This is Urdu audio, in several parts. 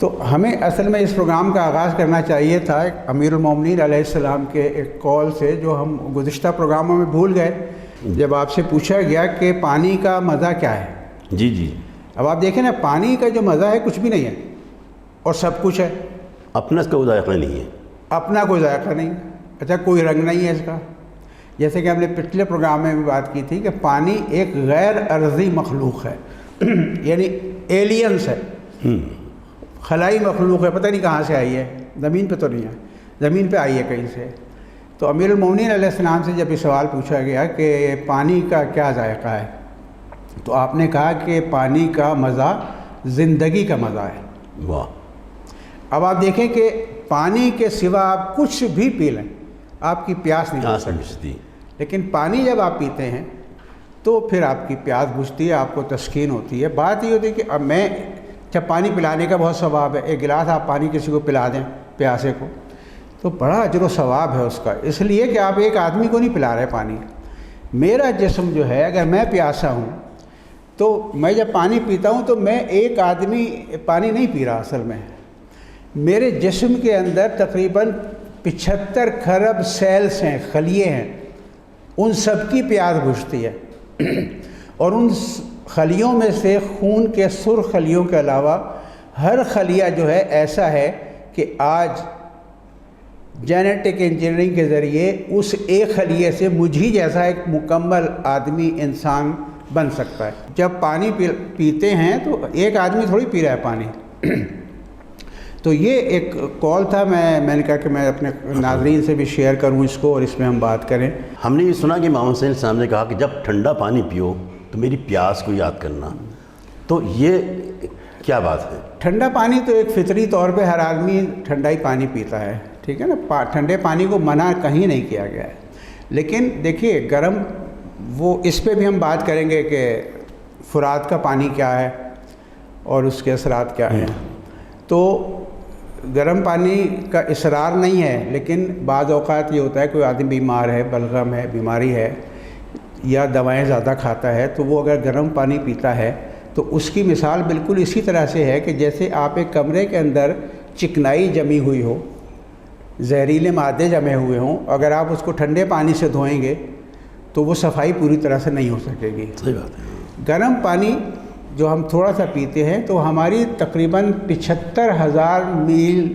تو ہمیں اصل میں اس پروگرام کا آغاز کرنا چاہیے تھا امیر المومنین علیہ السلام کے ایک قول سے، جو ہم گزشتہ پروگراموں میں بھول گئے، جب آپ سے پوچھا گیا کہ پانی کا مزہ کیا ہے۔ جی جی، اب آپ دیکھیں نا، پانی کا جو مزہ ہے کچھ بھی نہیں ہے اور سب کچھ ہے، اپنا اس کا ذائقہ نہیں ہے، اپنا کوئی ذائقہ نہیں، اچھا کوئی رنگ نہیں ہے اس کا۔ جیسے کہ ہم نے پچھلے پروگرام میں بھی بات کی تھی کہ پانی ایک غیر ارضی مخلوق ہے، یعنی ایلینس ہے، خلائی مخلوق ہے، پتہ نہیں کہاں سے آئی ہے، زمین پہ تو نہیں ہے، زمین پہ آئی ہے کہیں سے۔ تو امیر المومنین علیہ السلام سے جب یہ سوال پوچھا گیا کہ پانی کا کیا ذائقہ ہے، تو آپ نے کہا کہ پانی کا مزہ زندگی کا مزہ ہے۔ واہ! اب آپ دیکھیں کہ پانی کے سوا آپ کچھ بھی پی لیں، آپ کی پیاس نہیں پیاس سکتی، بجھتی، لیکن پانی جب آپ پیتے ہیں تو پھر آپ کی پیاس بجھتی ہے، آپ کو تسکین ہوتی ہے۔ بات یہ ہوتی ہے کہ اب میں جب پانی پلانے کا بہت ثواب ہے، ایک گلاس آپ پانی کسی کو پلا دیں پیاسے کو تو بڑا اجر و ثواب ہے اس کا، اس لیے کہ آپ ایک آدمی کو نہیں پلا رہے پانی۔ میرا جسم جو ہے، اگر میں پیاسا ہوں تو میں جب پانی پیتا ہوں تو میں ایک آدمی پانی نہیں پی رہا، اصل میں میرے جسم کے اندر تقریباً 75 کھرب سیلز ہیں، خلیے ہیں، ان سب کی پیاس بجھتی ہے، اور ان خلیوں میں سے خون کے سرخ خلیوں کے علاوہ ہر خلیہ جو ہے ایسا ہے کہ آج جینیٹک انجینئرنگ کے ذریعے اس ایک خلیے سے مجھ ہی جیسا ایک مکمل آدمی انسان بن سکتا ہے۔ جب پانی پیتے ہیں تو ایک آدمی تھوڑی پی رہا ہے پانی۔ تو یہ ایک کال تھا، میں نے کہا کہ میں اپنے ناظرین سے بھی شیئر کروں اس کو اور اس میں ہم بات کریں۔ ہم نے یہ سنا کہ امام حسین صاحب نے کہا کہ جب ٹھنڈا پانی پیو تو میری پیاس کو یاد کرنا، تو یہ کیا بات ہے؟ ٹھنڈا پانی تو ایک فطری طور پہ ہر آدمی ٹھنڈا ہی پانی پیتا ہے، ٹھیک ہے نا، ٹھنڈے پانی کو منع کہیں نہیں کیا گیا ہے، لیکن دیکھیے گرم، وہ اس پہ بھی ہم بات کریں گے کہ فرات کا پانی کیا ہے اور اس کے اثرات کیا ہیں۔ تو گرم پانی کا اصرار نہیں ہے، لیکن بعض اوقات یہ ہوتا ہے کوئی آدمی بیمار ہے، بلغم ہے، بیماری ہے یا دوائیں زیادہ کھاتا ہے، تو وہ اگر گرم پانی پیتا ہے تو اس کی مثال بالکل اسی طرح سے ہے کہ جیسے آپ ایک کمرے کے اندر چکنائی جمی ہوئی ہو، زہریلے مادے جمے ہوئے ہوں، اگر آپ اس کو ٹھنڈے پانی سے دھوئیں گے تو وہ صفائی پوری طرح سے نہیں ہو سکے گی۔ صحیح بات ہے۔ گرم پانی جو ہم تھوڑا سا پیتے ہیں تو ہماری تقریباً 75,000 میل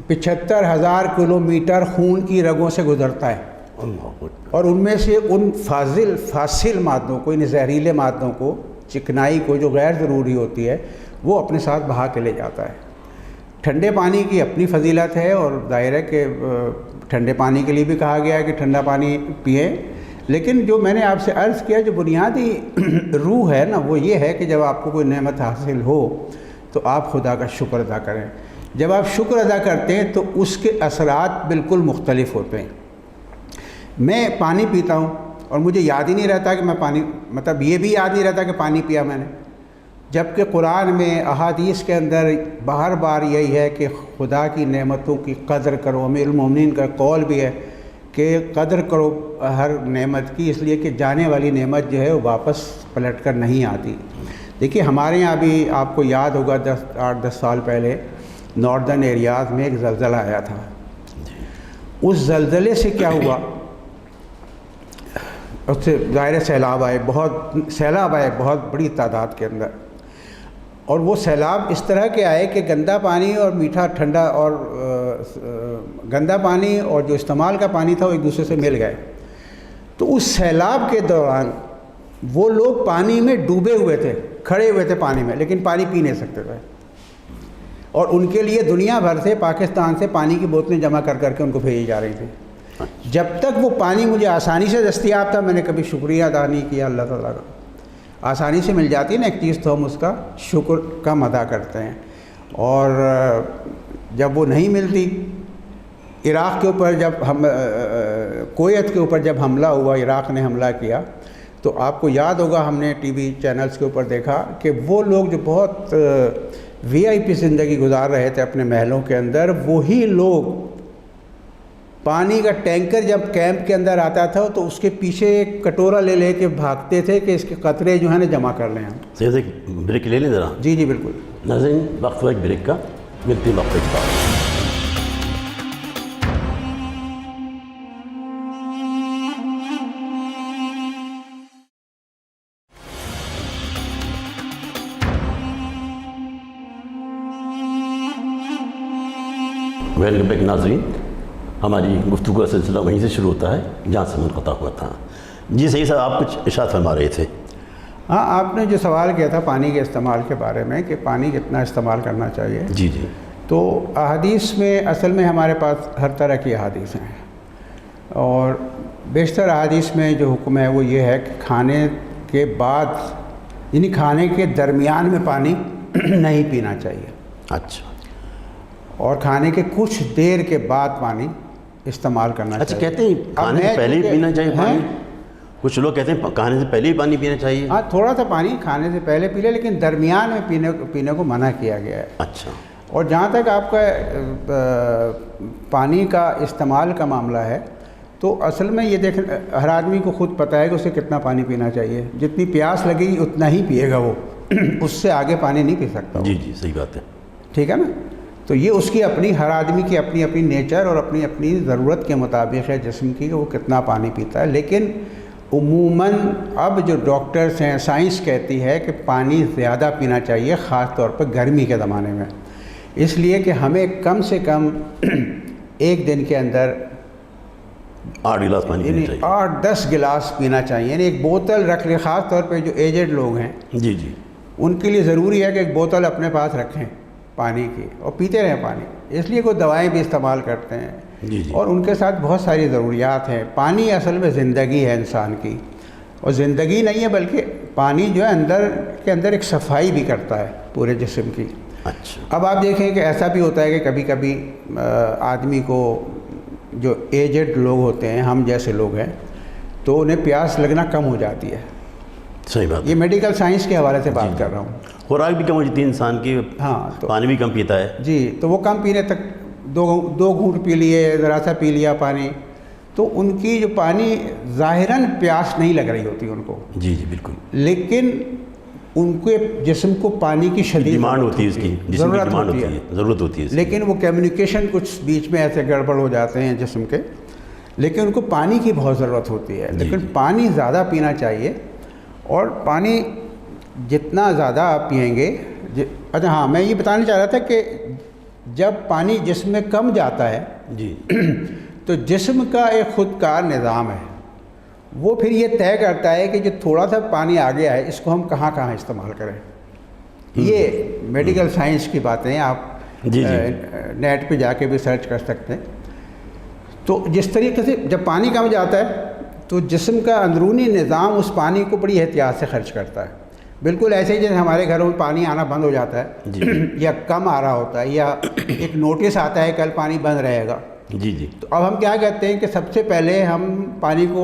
75,000 کلومیٹر خون کی رگوں سے گزرتا ہے، اور ان میں سے ان فاصل مادوں کو، ان زہریلے مادوں کو، چکنائی کو جو غیر ضروری ہوتی ہے، وہ اپنے ساتھ بہا کے لے جاتا ہے۔ ٹھنڈے پانی کی اپنی فضیلت ہے، اور ظاہر ہے کہ ٹھنڈے پانی کے لیے بھی کہا گیا ہے کہ ٹھنڈا پانی پئیں، لیکن جو میں نے آپ سے عرض کیا، جو بنیادی روح ہے نا، وہ یہ ہے کہ جب آپ کو کوئی نعمت حاصل ہو تو آپ خدا کا شکر ادا کریں۔ جب آپ شکر ادا کرتے ہیں تو اس کے اثرات بالکل مختلف ہوتے ہیں۔ میں پانی پیتا ہوں اور مجھے یاد ہی نہیں رہتا کہ میں پانی، مطلب یہ بھی یاد نہیں رہتا کہ پانی پیا میں نے، جبکہ قرآن میں، احادیث کے اندر بار بار یہی ہے کہ خدا کی نعمتوں کی قدر کرو۔ امیر المومنین کا قول بھی ہے کہ قدر کرو ہر نعمت کی، اس لیے کہ جانے والی نعمت جو ہے وہ واپس پلٹ کر نہیں آتی۔ دیکھیے ہمارے یہاں بھی آپ کو یاد ہوگا 8-10 سال پہلے ناردرن ایریاز میں ایک زلزلہ آیا تھا۔ اس زلزلے سے کیا ہوا، اس سے ظاہر سیلاب آئے، بہت بڑی تعداد کے اندر، اور وہ سیلاب اس طرح کے آئے کہ گندا پانی اور میٹھا ٹھنڈا، اور گندا پانی اور جو استعمال کا پانی تھا وہ ایک دوسرے سے مل گئے۔ تو اس سیلاب کے دوران وہ لوگ پانی میں ڈوبے ہوئے تھے، کھڑے ہوئے تھے پانی میں، لیکن پانی پی نہیں سکتے تھے، اور ان کے لیے دنیا بھر سے، پاکستان سے پانی کی بوتلیں جمع کر کر کے ان کو بھیجی جا رہی تھی۔ جب تک وہ پانی مجھے آسانی سے دستیاب تھا، میں نے کبھی شکریہ ادا نہیں کیا اللہ تعالیٰ کا۔ آسانی سے مل جاتی ہے نا ایک چیز تو ہم اس کا شکر کم ادا کرتے ہیں، اور جب وہ نہیں ملتی، عراق کے اوپر جب کویت کے اوپر جب حملہ ہوا، عراق نے حملہ کیا، تو آپ کو یاد ہوگا ہم نے ٹی وی چینلز کے اوپر دیکھا کہ وہ لوگ جو بہت VIP زندگی گزار رہے تھے اپنے محلوں کے اندر، وہی لوگ پانی کا ٹینکر جب کیمپ کے اندر آتا تھا تو اس کے پیچھے ایک کٹورا لے کے بھاگتے تھے کہ اس کے قطرے جو ہیں نا جمع کر لیں ہم۔ صحیح سے بریک لے لیں ذرا۔ جی بالکل۔ ناظرین، وقت ہوا ایک بریک کا، ملتی وقت کے بعد. ویلکم بیک ناظرین، ہماری گفتگو کا سلسلہ وہیں سے شروع ہوتا ہے جہاں سے منقطع ہوا تھا. جی صحیح صاحب، آپ کچھ ارشاد فرما رہے تھے. ہاں، آپ نے جو سوال کیا تھا پانی کے استعمال کے بارے میں کہ پانی کتنا استعمال کرنا چاہیے. جی جی. تو احادیث میں اصل میں ہمارے پاس ہر طرح کی احادیث ہیں، اور بیشتر احادیث میں جو حکم ہے وہ یہ ہے کہ کھانے کے بعد یعنی کھانے کے درمیان میں پانی نہیں پینا چاہیے. اچھا. اور کھانے کے کچھ دیر کے بعد پانی استعمال کرنا چاہیے. اچھا، کہتے ہیں کھانے سے پہلے ہی پینا چاہیے پانی؟ کچھ لوگ کہتے ہیں کھانے سے پہلے ہی پانی پینا چاہیے. ہاں، تھوڑا سا پانی کھانے سے پہلے پی لے، لیکن درمیان میں پینے کو منع کیا گیا ہے. اچھا. اور جہاں تک آپ کا پانی کا استعمال کا معاملہ ہے تو اصل میں یہ دیکھ، ہر آدمی کو خود پتہ ہے کہ اسے کتنا پانی پینا چاہیے. جتنی پیاس لگے گی اتنا ہی پیے گا وہ، اس سے آگے پانی نہیں پی سکتا. جی جی، صحیح بات ہے. ٹھیک ہے نا. تو یہ اس کی اپنی، ہر آدمی کی اپنی اپنی نیچر اور اپنی اپنی ضرورت کے مطابق ہے جسم کی کہ وہ کتنا پانی پیتا ہے. لیکن عموماً اب جو ڈاکٹرز ہیں، سائنس کہتی ہے کہ پانی زیادہ پینا چاہیے، خاص طور پر گرمی کے زمانے میں، اس لیے کہ ہمیں کم سے کم ایک دن کے اندر 8 گلاس پانی پینا چاہیے. 8-10 گلاس پینا چاہیے. یعنی ایک بوتل رکھ لیں، خاص طور پہ جو ایجڈ لوگ ہیں جی جی، ان کے لیے ضروری ہے کہ ایک بوتل اپنے پاس رکھیں پانی کی اور پیتے رہیں پانی. اس لیے کوئی دوائیں بھی استعمال کرتے ہیں. جی جی. اور ان کے ساتھ بہت ساری ضروریات ہیں. پانی اصل میں زندگی ہے انسان کی، اور زندگی نہیں ہے بلکہ پانی جو ہے اندر کے اندر ایک صفائی بھی کرتا ہے پورے جسم کی. اچھا. اب آپ دیکھیں کہ ایسا بھی ہوتا ہے کہ کبھی کبھی آدمی کو، جو ایجڈ لوگ ہوتے ہیں، ہم جیسے لوگ ہیں، تو انہیں پیاس لگنا کم ہو جاتی ہے. صحیح بات. یہ میڈیکل سائنس کے حوالے سے بات کر رہا ہوں. خوراک بھی کم ہو جاتی ہے انسان کی. ہاں، تو پانی بھی کم پیتا ہے. جی، تو وہ کم پینے تک دو گھونٹ پی لیے، ذرا سا پی لیا پانی، تو ان کی جو پانی ظاہراً پیاس نہیں لگ رہی ہوتی ان کو. جی جی بالکل. لیکن ان کے جسم کو پانی کی شدید ڈیمانڈ ہوتی ہے، اس کی جسم کی ڈیمانڈ ہوتی ہے، ضرورت ہوتی ہے. لیکن وہ کمیونیکیشن کچھ بیچ میں ایسے گڑبڑ ہو جاتے ہیں جسم کے، لیکن ان کو پانی کی بہت ضرورت ہوتی ہے. لیکن پانی زیادہ پینا چاہیے، اور پانی جتنا زیادہ آپ پئیں گے. اچھا ہاں، میں یہ بتانا چاہ رہا تھا کہ جب پانی جسم میں کم جاتا ہے جی تو جسم کا ایک خود کار نظام ہے، وہ پھر یہ طے کرتا ہے کہ جو تھوڑا سا پانی آگے آئے اس کو ہم کہاں کہاں استعمال کریں. یہ میڈیکل سائنس کی باتیں ہیں، آپ جی نیٹ پہ جا کے بھی سرچ کر سکتے ہیں. تو جس طریقے سے جب پانی کم جاتا ہے تو جسم کا اندرونی نظام اس پانی کو بڑی احتیاط سے خرچ کرتا ہے. بالکل ایسے ہی جیسے ہمارے گھروں میں پانی آنا بند ہو جاتا ہے یا کم آ رہا ہوتا ہے، یا ایک نوٹس آتا ہے کل پانی بند رہے گا. جی جی. تو اب ہم کیا کہتے ہیں کہ سب سے پہلے ہم پانی کو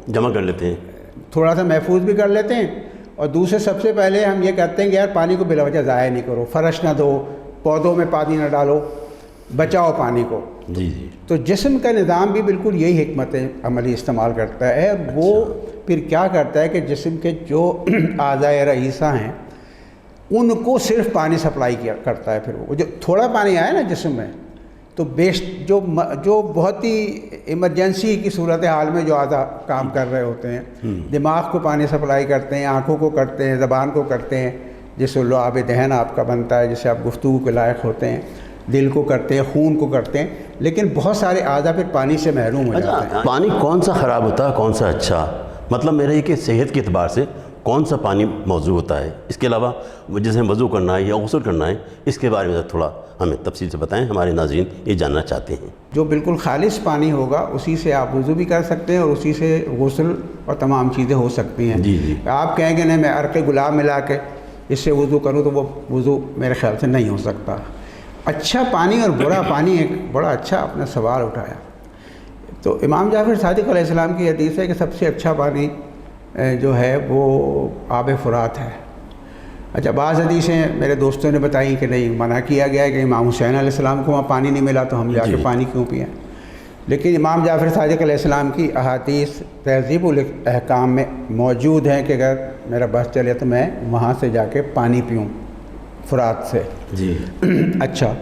جمع کر لیتے ہیں، تھوڑا سا محفوظ بھی کر لیتے ہیں، اور دوسرے سب سے پہلے ہم یہ کہتے ہیں کہ یار پانی کو بلا وجہ ضائع نہیں کرو، فرش نہ دو، پودوں میں پانی نہ ڈالو، بچاؤ پانی کو. جی جی. تو جسم کا نظام بھی بالکل یہی حکمت عملی استعمال کرتا ہے. وہ پھر کیا کرتا ہے کہ جسم کے جو اعضائے رئیسہ ہیں ان کو صرف پانی سپلائی کرتا ہے. پھر وہ جو تھوڑا پانی آیا نا جسم میں، تو جو بہت ہی ایمرجنسی کی صورتحال میں جو اعضاء کام کر رہے ہوتے ہیں، دماغ کو پانی سپلائی کرتے ہیں، آنکھوں کو کرتے ہیں، زبان کو کرتے ہیں، جس سے لعاب دہن آپ کا بنتا ہے، جس سے آپ گفتگو کے لائق ہوتے ہیں، دل کو کرتے ہیں، خون کو کرتے ہیں. لیکن بہت سارے اعضاء پھر پانی سے محروم ہو جاتے ہیں. پانی کون سا خراب ہوتا ہے، کون سا اچھا؟ مطلب میرا یہ کہ صحت کے اعتبار سے کون سا پانی موضوع ہوتا ہے؟ اس کے علاوہ جیسے ہم وضو کرنا ہے یا غسل کرنا ہے، اس کے بارے میں تھوڑا ہمیں تفصیل سے بتائیں، ہمارے ناظرین یہ جاننا چاہتے ہیں. جو بالکل خالص پانی ہوگا اسی سے آپ وضو بھی کر سکتے ہیں، اور اسی سے غسل اور تمام چیزیں ہو سکتی ہیں. جی جی. آپ کہیں گے نہیں میں عرق گلاب ملا کے اس سے وضو کروں، تو وہ وضو میرے خیال سے نہیں ہو سکتا. اچھا پانی اور برا پانی، ایک بڑا اچھا اپنا سوال اٹھایا. تو امام جعفر صادق علیہ السلام کی حدیث ہے کہ سب سے اچھا پانی جو ہے وہ آب فرات ہے. اچھا بعض حدیثیں میرے دوستوں نے بتائی کہ نہیں، منع کیا گیا ہے کہ امام حسین علیہ السلام کو وہاں پانی نہیں ملا تو ہم جا کے پانی کیوں پئیں. لیکن امام جعفر صادق علیہ السلام کی احادیث تہذیب الاحکام میں موجود ہیں کہ اگر میرا بس چلے تو میں وہاں سے جا کے پانی پیوں، فرات سے. جی. اچھا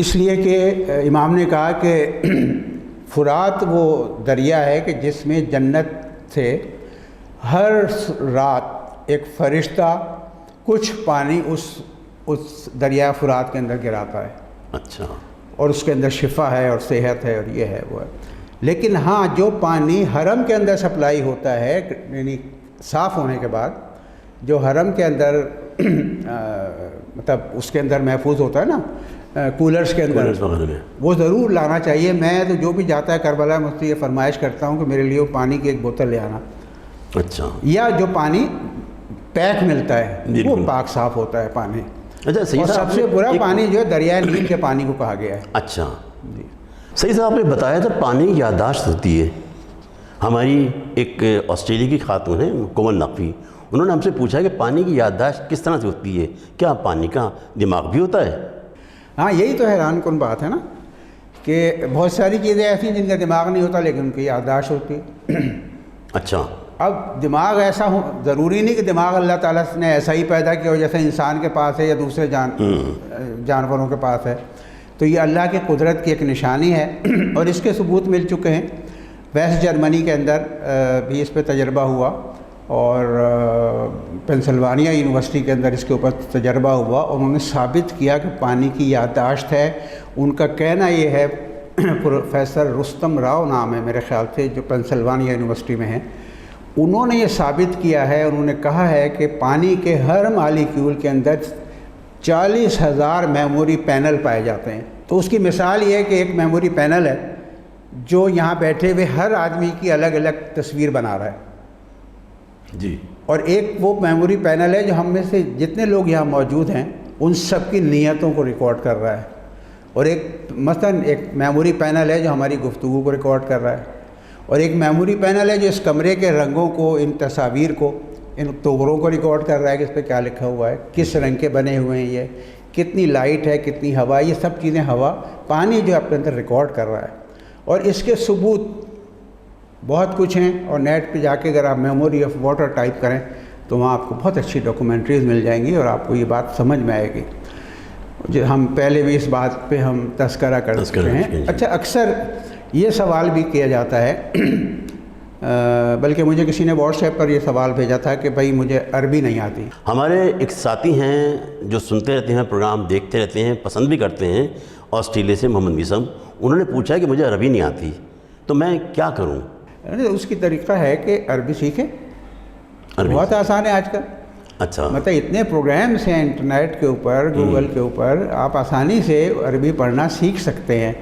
اس لیے کہ امام نے کہا کہ فرات وہ دریا ہے کہ جس میں جنت سے ہر رات ایک فرشتہ کچھ پانی اس دریا فرات کے اندر گراتا ہے. اچھا. اور اس کے اندر شفا ہے اور صحت ہے اور یہ ہے وہ ہے. لیکن ہاں جو پانی حرم کے اندر سپلائی ہوتا ہے یعنی صاف ہونے کے بعد جو حرم کے اندر مطلب اس کے اندر محفوظ ہوتا ہے نا کولرز کے اندر, وہ ضرور لانا چاہیے. میں تو جو بھی جاتا ہے کربلا میں اس سے یہ فرمائش کرتا ہوں کہ میرے لیے وہ پانی کی ایک بوتل لے آنا. اچھا. یا جو پانی پیک ملتا ہے وہ پاک صاف ہوتا ہے پانی. اچھا صحیح. سب سے برا پانی جو ہے دریائے نیل کے پانی کو کہا گیا ہے. اچھا جی صحیح صاحب. آپ نے بتایا تھا پانی کی یادداشت ہوتی ہے. ہماری ایک آسٹریلیا کی خاتون ہیں کومل نقوی, انہوں نے ہم سے پوچھا کہ پانی کی یادداشت کس طرح سے ہوتی ہے, کیا پانی کا دماغ بھی ہوتا ہے؟ ہاں یہی تو حیران کن بات ہے نا کہ بہت ساری چیزیں ایسی ہیں جن کا دماغ نہیں ہوتا لیکن ان کی یادداشت ہوتی ہے. اچھا. اب دماغ ایسا ضروری نہیں کہ دماغ اللہ تعالیٰ نے ایسا ہی پیدا کیا ہو جیسے انسان کے پاس ہے یا دوسرے جانوروں کے پاس ہے. تو یہ اللہ کی قدرت کی ایک نشانی ہے اور اس کے ثبوت مل چکے ہیں. ویسٹ جرمنی کے اندر بھی اس پہ تجربہ ہوا اور پینسلوانیا یونیورسٹی کے اندر اس کے اوپر تجربہ ہوا اور انہوں نے ثابت کیا کہ پانی کی یادداشت ہے. ان کا کہنا یہ ہے, پروفیسر رستم راؤ نام ہے میرے خیال سے جو پینسلوانیا یونیورسٹی میں ہیں, انہوں نے یہ ثابت کیا ہے. انہوں نے کہا ہے کہ پانی کے ہر مالیکیول کے اندر 40,000 میموری پینل پائے جاتے ہیں. تو اس کی مثال یہ ہے کہ ایک میموری پینل ہے جو یہاں بیٹھے ہوئے ہر آدمی کی الگ الگ تصویر بنا رہا ہے جی, اور ایک وہ میموری پینل ہے جو ہم میں سے جتنے لوگ یہاں موجود ہیں ان سب کی نیتوں کو ریکارڈ کر رہا ہے. اور ایک مثلاً ایک میموری پینل ہے جو ہماری گفتگو کو ریکارڈ کر رہا ہے, اور ایک میموری پینل ہے جو اس کمرے کے رنگوں کو, ان تصاویر کو, ان توغروں کو ریکارڈ کر رہا ہے کہ اس پہ کیا لکھا ہوا ہے, کس رنگ کے بنے ہوئے ہیں, یہ کتنی لائٹ ہے, کتنی ہوا, یہ سب چیزیں ہوا پانی جو اپنے اندر ریکارڈ کر رہا ہے. اور اس کے ثبوت بہت کچھ ہیں, اور نیٹ پہ جا کے اگر آپ میموری آف واٹر ٹائپ کریں تو وہاں آپ کو بہت اچھی ڈاکومنٹریز مل جائیں گی اور آپ کو یہ بات سمجھ میں آئے گی. ہم پہلے بھی اس بات پہ ہم تذکرہ کر چکے ہیں. اچھا, اکثر یہ سوال بھی کیا جاتا ہے, بلکہ مجھے کسی نے واٹس ایپ پر یہ سوال بھیجا تھا کہ بھائی مجھے عربی نہیں آتی. ہمارے ایک ساتھی ہیں جو سنتے رہتے ہیں, پروگرام دیکھتے رہتے ہیں, پسند بھی کرتے ہیں, آسٹریلیا سے محمد میثم, انہوں نے پوچھا کہ مجھے عربی نہیں آتی تو میں کیا کروں؟ اس کی طریقہ ہے کہ عربی سیکھیں, بہت آسان ہے آج کل. اچھا. مطلب اتنے پروگرامس ہیں انٹرنیٹ کے اوپر, گوگل کے اوپر, آپ آسانی سے عربی پڑھنا سیکھ سکتے ہیں.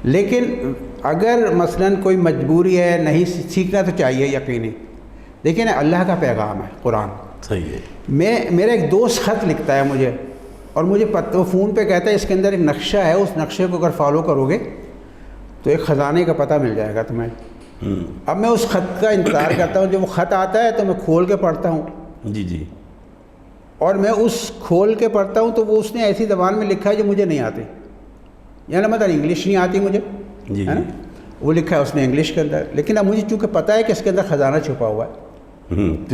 لیکن اگر مثلاً کوئی مجبوری ہے, نہیں سیکھنا تو چاہیے یقینی, لیکن اللہ کا پیغام ہے قرآن. صحیح ہے. میرا ایک دوست خط لکھتا ہے مجھے, اور مجھے وہ فون پہ کہتا ہے اس کے اندر ایک نقشہ ہے, اس نقشے کو اگر فالو کرو گے تو ایک خزانے کا پتہ مل جائے گا تمہیں. اب میں اس خط کا انتظار کرتا ہوں, جب وہ خط آتا ہے تو میں کھول کے پڑھتا ہوں. جی جی. اور میں اس کھول کے پڑھتا ہوں تو وہ اس نے ایسی زبان میں لکھا ہے جو مجھے نہیں آتی, یعنی مطلب انگلش نہیں آتی مجھے, جی ہے نا, وہ لکھا ہے اس نے انگلش کے اندر. لیکن اب مجھے چونکہ پتہ ہے کہ اس کے اندر خزانہ چھپا ہوا ہے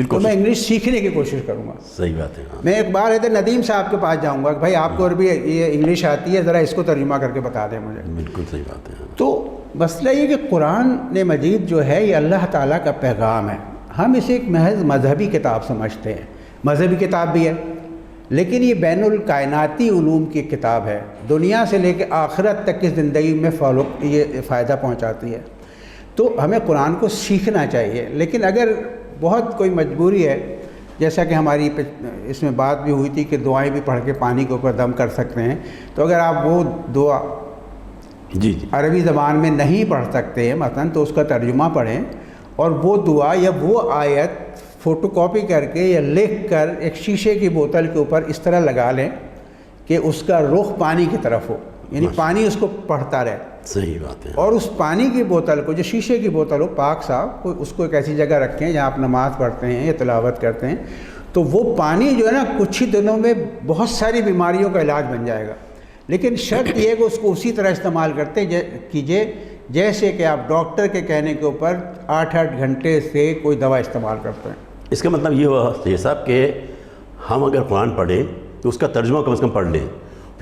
تو میں انگلش سیکھنے کی کوشش کروں گا. صحیح بات ہے. میں ایک بار ادھر ندیم صاحب کے پاس جاؤں گا کہ بھائی آپ کو عربی یہ انگلش آتی ہے, ذرا اس کو ترجمہ کر کے بتا دیں مجھے. بالکل صحیح بات ہے. تو مسئلہ یہ کہ قرآن مجید جو ہے یہ اللہ تعالیٰ کا پیغام ہے. ہم اسے ایک محض مذہبی کتاب سمجھتے ہیں, مذہبی کتاب بھی ہے لیکن یہ بین الکائناتی علوم کی کتاب ہے, دنیا سے لے کے آخرت تک کی زندگی میں یہ فائدہ پہنچاتی ہے. تو ہمیں قرآن کو سیکھنا چاہیے. لیکن اگر بہت کوئی مجبوری ہے, جیسا کہ ہماری اس میں بات بھی ہوئی تھی کہ دعائیں بھی پڑھ کے پانی کے اوپر دم کر سکتے ہیں, تو اگر آپ وہ دعا جی عربی زبان میں نہیں پڑھ سکتے ہیں مثلاً, تو اس کا ترجمہ پڑھیں اور وہ دعا یا وہ آیت فوٹو کاپی کر کے یا لکھ کر ایک شیشے کی بوتل کے اوپر اس طرح لگا لیں کہ اس کا رخ پانی کی طرف ہو, یعنی پانی اس کو پڑھتا رہے. صحیح بات ہے. اور اس پانی کی بوتل کو, جو شیشے کی بوتل ہو, پاک صاف, اس کو ایک ایسی جگہ رکھیں جہاں آپ نماز پڑھتے ہیں یا تلاوت کرتے ہیں, تو وہ پانی جو ہے نا کچھ ہی دنوں میں بہت ساری بیماریوں کا علاج بن جائے گا. لیکن شرط یہ ہے کہ اس کو اسی طرح استعمال کرتے کیجئے جیسے کہ آپ ڈاکٹر کے کہنے کے اوپر 8-8 گھنٹے سے کوئی دوا استعمال کرتے ہیں. اس کا مطلب یہ ہوا یہ صاحب کہ ہم اگر قرآن پڑھیں تو اس کا ترجمہ کم از کم پڑھ لیں,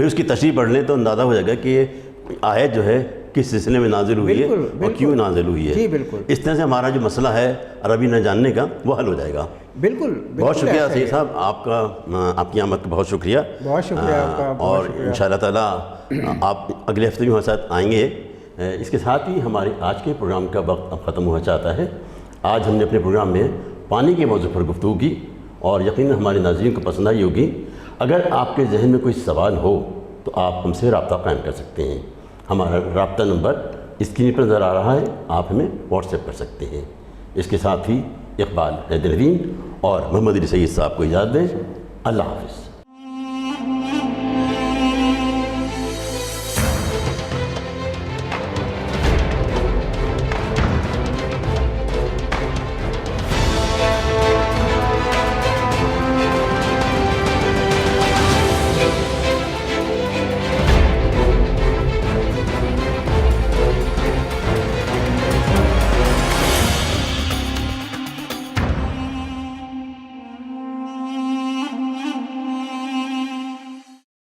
پھر اس کی تشریح پڑھ لیں تو اندازہ ہو جائے گا کہ یہ آیت جو ہے کس سلسلے میں نازل ہوئی ہے اور کیوں نازل ہوئی ہے. جی بالکل. اس طرح سے ہمارا جو مسئلہ ہے عربی نہ جاننے کا وہ حل ہو جائے گا. بالکل. بہت شکریہ سید صاحب آپ کا، آپ کی آمد کا بہت شکریہ. بہت شکریہ آپ کا. اور انشاءاللہ تعالیٰ آپ اگلے ہفتے بھی ہمارے ساتھ آئیں گے. اس کے ساتھ ہی ہمارے آج کے پروگرام کا وقت اب ختم ہوا چاہتا ہے. آج ہم نے اپنے پروگرام میں پانی کے موضوع پر گفتگو کی اور یقیناً ہمارے ناظرین کو پسند آئی ہوگی. اگر آپ کے ذہن میں کوئی سوال ہو تو آپ ہم سے رابطہ قائم کر سکتے ہیں. ہمارا رابطہ نمبر اسکرین پر نظر آ رہا ہے، آپ ہمیں واٹس ایپ کر سکتے ہیں. اس کے ساتھ ہی اقبال حیدر ندیم اور محمد علی سید صاحب کو اجازت دیں. اللہ حافظ.